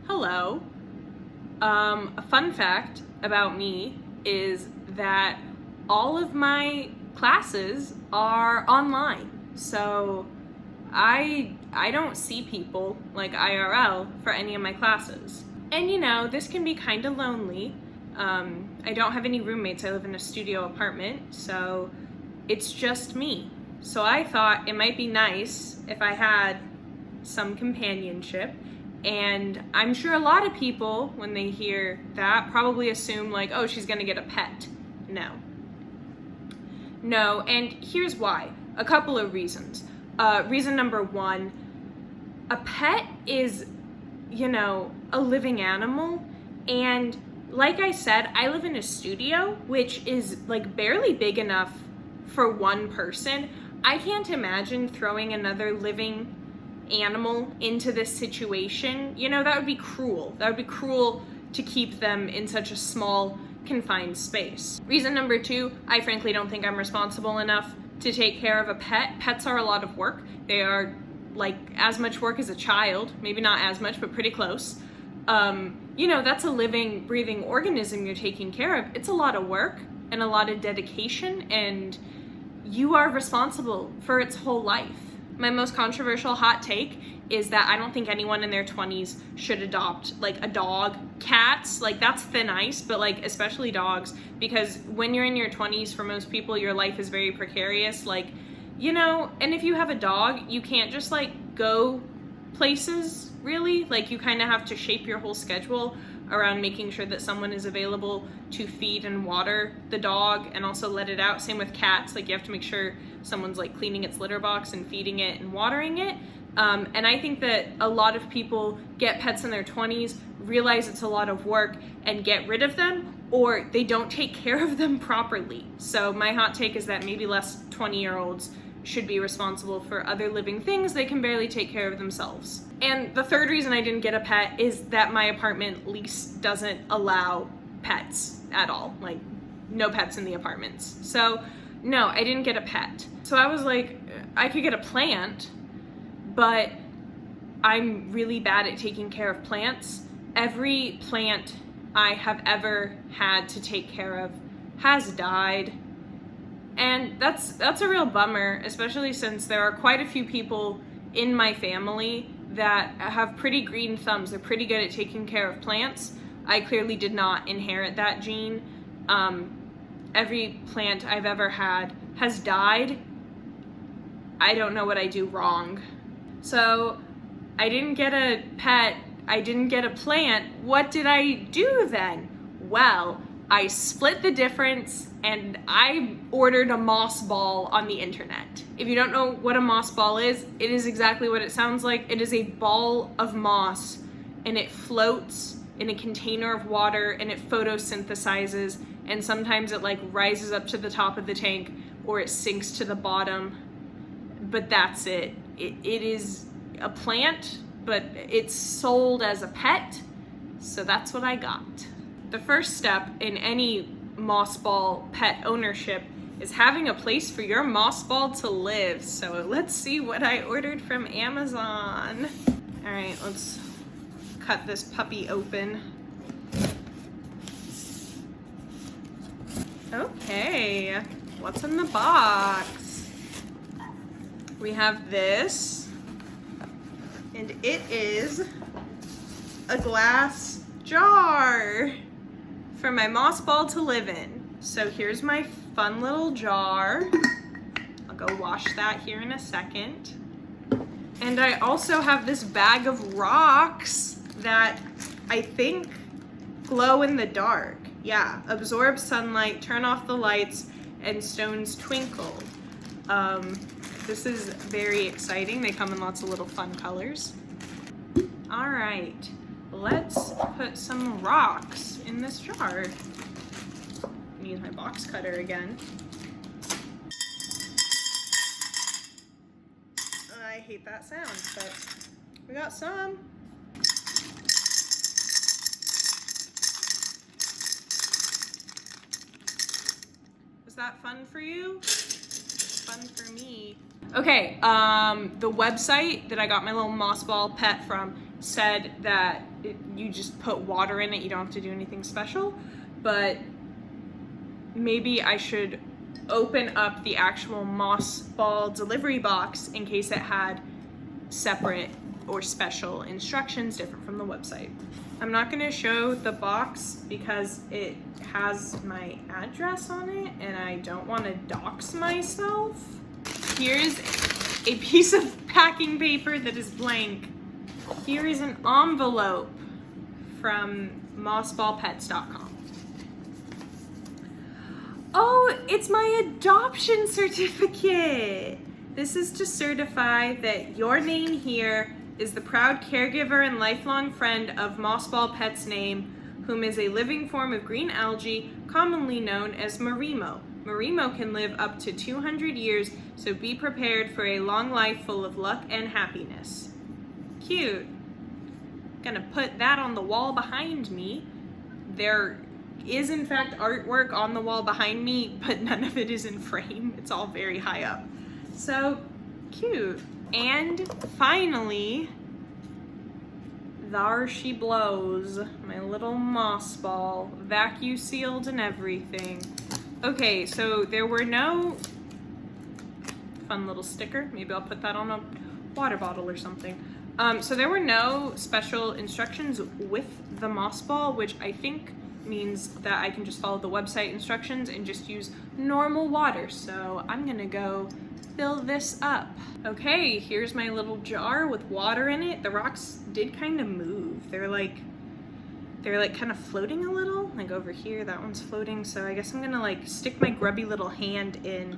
Hello. A fun fact about me is that all of my classes are online. So I don't see people like IRL for any of my classes. And this can be kind of lonely. I don't have any roommates. I live in a studio apartment, so it's just me. So I thought it might be nice if I had some companionship. And I'm sure a lot of people, when they hear that, probably assume like, oh, she's gonna get a pet. No, and here's why. A couple of reasons. Reason number one, a pet is, a living animal. And like I said, I live in a studio, which is like barely big enough for one person. I can't imagine throwing another living animal into this situation. That would be cruel. That would be cruel to keep them in such a small, confined space. Reason number two, I frankly don't think I'm responsible enough to take care of a pet. Pets are a lot of work. They are like as much work as a child, maybe not as much, but pretty close. That's a living, breathing organism you're taking care of. It's a lot of work and a lot of dedication, and you are responsible for its whole life. My most controversial hot take is that I don't think anyone in their 20s should adopt like a dog. Cats, like that's thin ice, but like especially dogs, because when you're in your 20s, for most people, your life is very precarious. And if you have a dog, you can't just like go places really. Like you kind of have to shape your whole schedule around making sure that someone is available to feed and water the dog and also let it out. Same with cats. Like you have to make sure someone's like cleaning its litter box and feeding it and watering it. And I think that a lot of people get pets in their 20s, realize it's a lot of work and get rid of them, or they don't take care of them properly. So my hot take is that maybe less 20-year-olds should be responsible for other living things. They can barely take care of themselves. And the third reason I didn't get a pet is that my apartment lease doesn't allow pets at all. Like no pets in the apartments. So no, I didn't get a pet. So I was like, I could get a plant, but I'm really bad at taking care of plants. Every plant I have ever had to take care of has died. And that's a real bummer, especially since there are quite a few people in my family that have pretty green thumbs. They're pretty good at taking care of plants. I clearly did not inherit that gene. Every plant I've ever had has died. I don't know what I do wrong. So I didn't get a pet. I didn't get a plant. What did I do then? Well, I split the difference and I ordered a moss ball on the internet. If you don't know what a moss ball is, it is exactly what it sounds like. It is a ball of moss and it floats in a container of water and it photosynthesizes, and sometimes it like rises up to the top of the tank or it sinks to the bottom. But that's it. It is a plant, but it's sold as a pet, so that's what I got. The first step in any moss ball pet ownership is having a place for your moss ball to live. So let's see what I ordered from Amazon. All right, let's cut this puppy open. Okay, what's in the box? We have this, and it is a glass jar for my moss ball to live in. So here's my fun little jar. I'll go wash that here in a second. And I also have this bag of rocks that I think glow in the dark. Yeah, absorb sunlight, turn off the lights, and stones twinkle. This is very exciting. They come in lots of little fun colors. All right, let's put some rocks in this jar. I'm gonna use my box cutter again. I hate that sound, but we got some. Was that fun for you? Fun for me. Okay, the website that I got my little moss ball pet from said that you just put water in it, you don't have to do anything special, but maybe I should open up the actual Moss Ball delivery box in case it had separate or special instructions different from the website. I'm not gonna show the box because it has my address on it and I don't wanna dox myself. Here's a piece of packing paper that is blank. Here is an envelope from mossballpets.com. Oh, it's my adoption certificate. This is to certify that your name here is the proud caregiver and lifelong friend of Mossball Pet's name, whom is a living form of green algae, commonly known as Marimo. Marimo can live up to 200 years, so be prepared for a long life full of luck and happiness. Cute. Gonna put that on the wall behind me. There is in fact artwork on the wall behind me, but none of it is in frame. It's all very high up. So cute. And finally, there she blows. My little moss ball, vacuum sealed and everything. Okay, so there were no fun little sticker. Maybe I'll put that on a water bottle or something. So there were no special instructions with the moss ball, which I think means that I can just follow the website instructions and just use normal water. So I'm gonna go fill this up. Okay, here's my little jar with water in it. The rocks did kind of move. They're like kind of floating a little. Like over here, that one's floating. So I guess I'm gonna like stick my grubby little hand in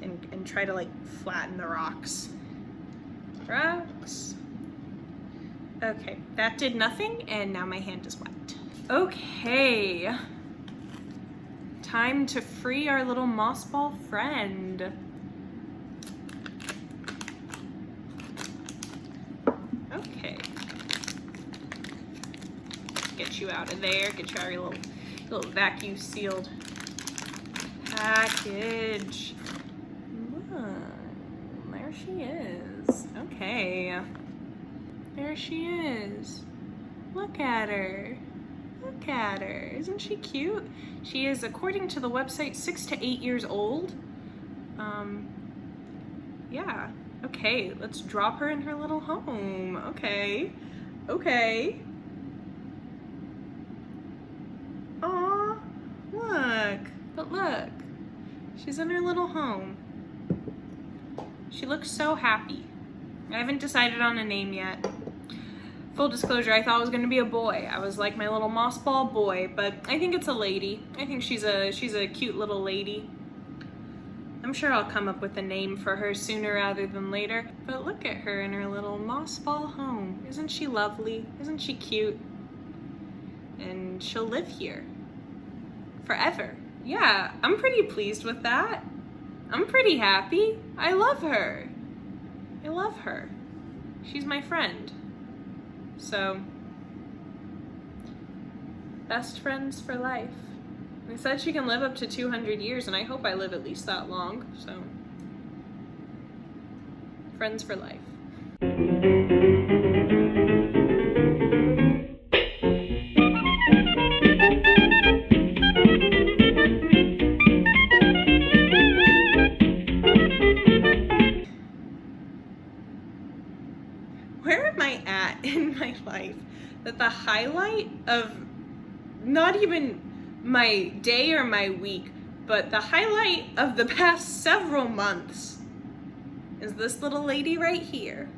and try to like flatten the rocks. Rocks. Okay, that did nothing, and now my hand is wet. Okay, time to free our little moss ball friend. Okay, get you out of there, get you out of your little vacuum sealed package. There she is. Okay, there she is. Look at her. Look at her. Isn't she cute? She is, according to the website, 6 to 8 years old. Yeah. Okay, let's drop her in her little home. Okay. Okay. Aw, look. But look. She's in her little home. She looks so happy. I haven't decided on a name yet. Full disclosure, I thought it was gonna be a boy. I was like my little moss ball boy, but I think it's a lady. I think she's a cute little lady. I'm sure I'll come up with a name for her sooner rather than later. But look at her in her little moss ball home. Isn't she lovely? Isn't she cute? And she'll live here forever. Yeah, I'm pretty pleased with that. I'm pretty happy. I love her. I love her. She's my friend. So, best friends for life. They said she can live up to 200 years, and I hope I live at least that long, so. Friends for life. Where am I at in my life that the highlight of not even my day or my week, but the highlight of the past several months is this little lady right here.